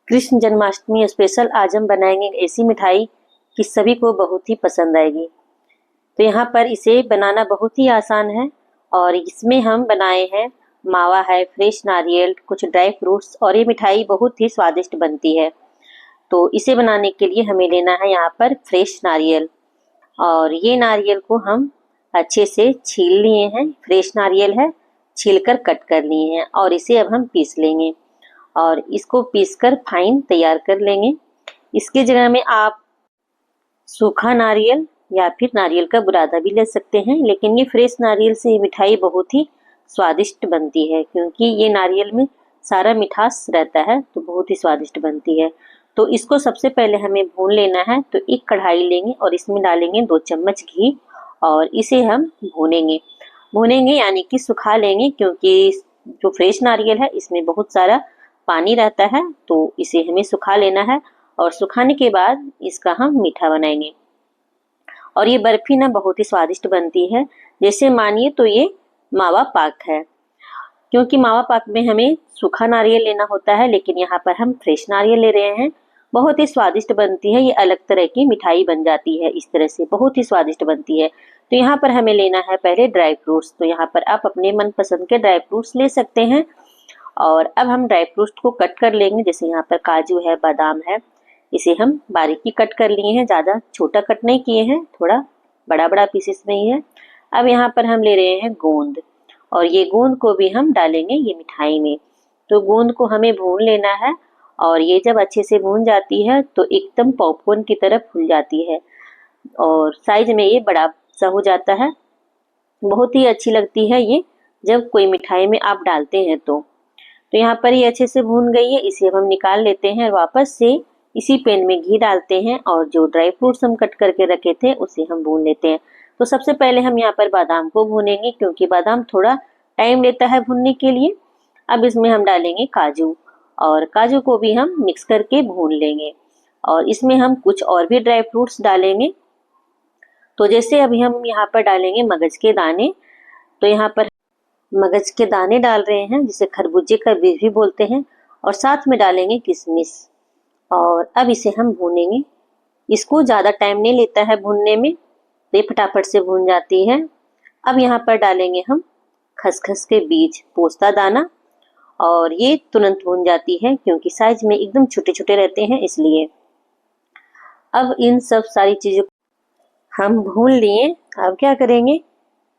Krishna Janmashtami special आज हम बनाएंगे ऐसी मिठाई कि सभी को बहुत ही पसंद आएगी। तो यहाँ पर इसे बनाना बहुत ही आसान है और इसमें हम बनाए हैं मावा है, फ्रेश नारियल, कुछ ड्राई फ्रूट्स और ये मिठाई बहुत ही स्वादिष्ट बनती है। तो इसे बनाने के लिए हमें लेना है यहाँ पर फ्रेश नारियल और ये नारियल को हम अच्छे से छील लिए हैं। फ्रेश नारियल है, छीलकर कट कर लिए हैं और इसे अब हम पीस लेंगे और इसको पीसकर फाइन तैयार कर लेंगे। इसके जगह में आप सूखा नारियल या फिर नारियल का बुरादा भी ले सकते हैं, लेकिन ये फ्रेश नारियल से ये मिठाई बहुत ही स्वादिष्ट बनती है क्योंकि ये नारियल में सारा मिठास रहता है, तो बहुत ही स्वादिष्ट बनती है। तो इसको सबसे पहले हमें भून लेना है। तो एक कढ़ाई लेंगे और इसमें डालेंगे 2 चम्मच घी और इसे हम भूनेंगे यानी कि सुखा लेंगे, क्योंकि जो फ्रेश नारियल है इसमें बहुत सारा पानी रहता है, तो इसे हमें सुखा लेना है और सुखाने के बाद इसका हम मीठा बनाएंगे। और ये बर्फी ना बहुत ही स्वादिष्ट बनती है। जैसे मानिए तो ये मावा पाक है, क्योंकि मावा पाक में हमें सूखा नारियल लेना होता है, लेकिन यहाँ पर हम फ्रेश नारियल ले रहे हैं। बहुत ही स्वादिष्ट बनती है, ये अलग तरह की मिठाई बन जाती है। इस तरह से बहुत ही स्वादिष्ट बनती है। तो यहाँ पर हमें लेना है पहले ड्राई फ्रूट्स। तो यहाँ पर आप अपने मनपसंद के ड्राई फ्रूट्स ले सकते हैं और अब हम ड्राई फ्रूट्स को कट कर लेंगे। जैसे यहाँ पर काजू है, बादाम है, इसे हम बारीकी कट कर लिए हैं, ज़्यादा छोटा कट नहीं किए हैं, थोड़ा बड़ा बड़ा पीसेस में ही है। अब यहाँ पर हम ले रहे हैं गोंद और ये गोंद को भी हम डालेंगे ये मिठाई में। तो गोंद को हमें भून लेना है और ये जब अच्छे से भून जाती है तो एकदम पॉपकॉर्न की तरह फूल जाती है और साइज में ये बड़ा सा हो जाता है। बहुत ही अच्छी लगती है ये जब कोई मिठाई में आप डालते हैं तो यहाँ पर ये अच्छे से भून गई है। इसे हम निकाल लेते हैं और वापस से इसी पैन में घी डालते हैं और जो ड्राई फ्रूट्स हम कट करके रखे थे उसे हम भून लेते हैं। तो सबसे पहले हम यहाँ पर बादाम को भूनेंगे, क्योंकि बादाम थोड़ा टाइम लेता है भूनने के लिए। अब इसमें हम डालेंगे काजू और काजू को भी हम मिक्स करके भून लेंगे और इसमें हम कुछ और भी ड्राई फ्रूट्स डालेंगे। तो जैसे अभी हम यहाँ पर डालेंगे मगज के दाने। तो यहाँ पर मगज के दाने डाल रहे हैं, जिसे खरबूजे का बीज भी बोलते हैं, और साथ में डालेंगे किशमिश और अब इसे हम भूनेंगे। इसको ज़्यादा टाइम नहीं लेता है भूनने में, तो ये फटाफट से भून जाती है। अब यहाँ पर डालेंगे हम खसखस के बीज, पोस्ता दाना, और ये तुरंत भून जाती है क्योंकि साइज में एकदम छोटे छोटे रहते हैं, इसलिए। अब इन सब सारी चीज़ों को हम भून लिए। अब क्या करेंगे,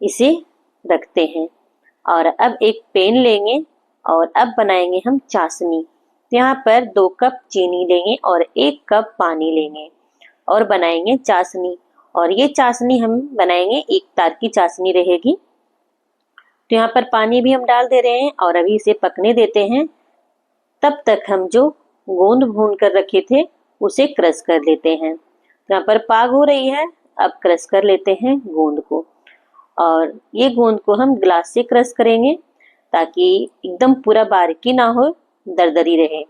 इसे रखते हैं और अब एक पैन लेंगे और अब बनाएंगे हम चाशनी। तो यहाँ पर 2 कप चीनी लेंगे और 1 कप पानी लेंगे और बनाएंगे चाशनी। और ये चाशनी हम बनाएंगे 1 तार की चाशनी रहेगी। तो यहाँ पर पानी भी हम डाल दे रहे हैं और अभी इसे पकने देते हैं। तब तक हम जो गोंद भून कर रखे थे उसे क्रश कर लेते हैं। तो यहाँ पर पाग हो रही है, अब क्रश कर लेते हैं गोंद को और ये गोंद को हम ग्लास से क्रश करेंगे ताकि एकदम पूरा बारीकी ना हो, दरदरी रहे।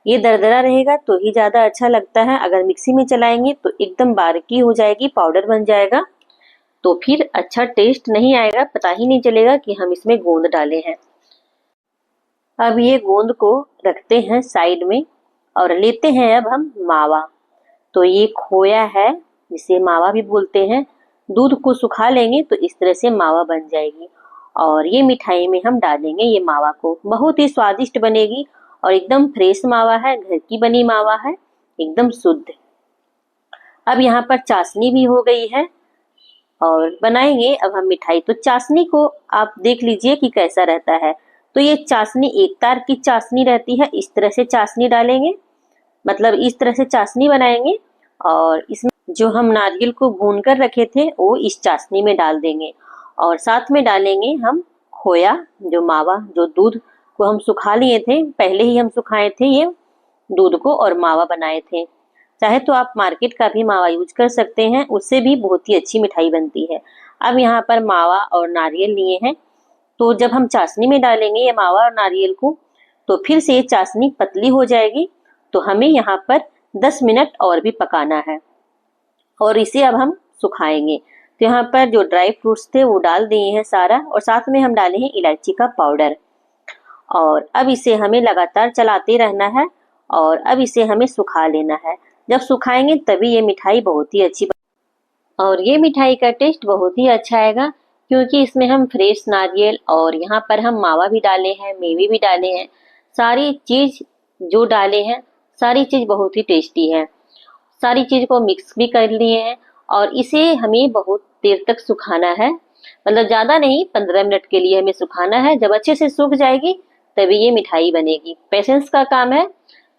ये दरदरा रहेगा तो ही ज़्यादा अच्छा लगता है। अगर मिक्सी में चलाएंगे तो एकदम बारीकी हो जाएगी, पाउडर बन जाएगा, तो फिर अच्छा टेस्ट नहीं आएगा, पता ही नहीं चलेगा कि हम इसमें गोंद डाले हैं। अब ये गोंद को रखते हैं साइड में और लेते हैं अब हम मावा। तो ये खोया है, जिसे मावा भी बोलते हैं। दूध को सुखा लेंगे तो इस तरह से मावा बन जाएगी और ये मिठाई में हम डालेंगे ये मावा को। बहुत ही स्वादिष्ट बनेगी और एकदम फ्रेश मावा है, घर की बनी मावा है, एकदम शुद्ध। अब यहाँ पर चाशनी भी हो गई है और बनाएंगे अब हम मिठाई। तो चाशनी को आप देख लीजिए कि कैसा रहता है। तो ये चाशनी 1 तार की चाशनी रहती है। इस तरह से चाशनी डालेंगे, मतलब इस तरह से चाशनी बनाएंगे और इसमें जो हम नारियल को भून कर रखे थे वो इस चाशनी में डाल देंगे और साथ में डालेंगे हम खोया, जो मावा, जो दूध को हम सुखा लिए थे, पहले ही हम सुखाए थे ये दूध को और मावा बनाए थे। चाहे तो आप मार्केट का भी मावा यूज कर सकते हैं, उससे भी बहुत ही अच्छी मिठाई बनती है। अब यहाँ पर मावा और नारियल लिए हैं, तो जब हम चाशनी में डालेंगे ये मावा और नारियल को तो फिर से ये चाशनी पतली हो जाएगी। तो हमें यहाँ पर 10 मिनट और भी पकाना है और इसे अब हम सुखाएंगे। तो यहाँ पर जो ड्राई फ्रूट्स थे वो डाल दिए हैं सारा और साथ में हम डाले हैं इलायची का पाउडर और अब इसे हमें लगातार चलाते रहना है और अब इसे हमें सुखा लेना है। जब सुखाएंगे तभी ये मिठाई बहुत ही अच्छी और ये मिठाई का टेस्ट बहुत ही अच्छा आएगा, क्योंकि इसमें हम फ्रेश नारियल और यहाँ पर हम मावा भी डाले हैं, मेवे भी डाले हैं। सारी चीज जो डाले हैं, सारी चीज बहुत ही टेस्टी है। सारी चीज को मिक्स भी कर लिए हैं और इसे हमें बहुत देर तक सुखाना है, मतलब ज्यादा नहीं, 15 मिनट के लिए हमें सुखाना है। जब अच्छे से सूख जाएगी तभी ये मिठाई बनेगी। पेशेंस का काम है।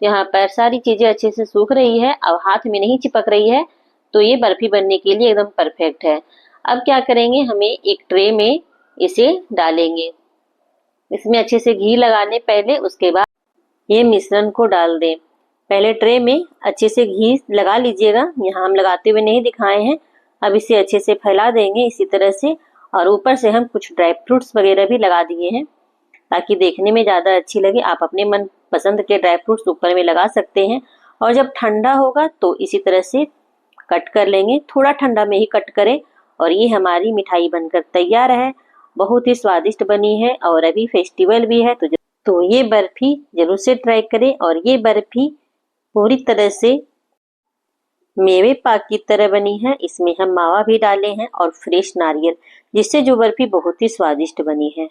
यहाँ पर सारी चीजें अच्छे से सूख रही है, अब हाथ में नहीं चिपक रही है, तो ये बर्फी बनने के लिए एकदम परफेक्ट है। अब क्या करेंगे, हमें एक ट्रे में इसे डालेंगे। इसमें अच्छे से घी लगा लें पहले, उसके बाद ये मिश्रण को डाल दें। पहले ट्रे में अच्छे से घी लगा लीजिएगा, यहाँ हम लगाते हुए नहीं दिखाए हैं। अब इसे अच्छे से फैला देंगे इसी तरह से, और ऊपर से हम कुछ ड्राई फ्रूट्स वगैरह भी लगा दिए हैं ताकि देखने में ज़्यादा अच्छी लगे। आप अपने मन पसंद के ड्राई फ्रूट्स ऊपर में लगा सकते हैं। और जब ठंडा होगा तो इसी तरह से कट कर लेंगे, थोड़ा ठंडा में ही कट करें। और ये हमारी मिठाई बनकर तैयार है। बहुत ही स्वादिष्ट बनी है और अभी फेस्टिवल भी है, तो ये बर्फी जरूर से ट्राई करें। और ये बर्फी पूरी तरह से मेवे पाक की तरह बनी है। इसमें हम मावा भी डाले हैं और फ्रेश नारियल, जिससे जो बर्फी बहुत ही स्वादिष्ट बनी है।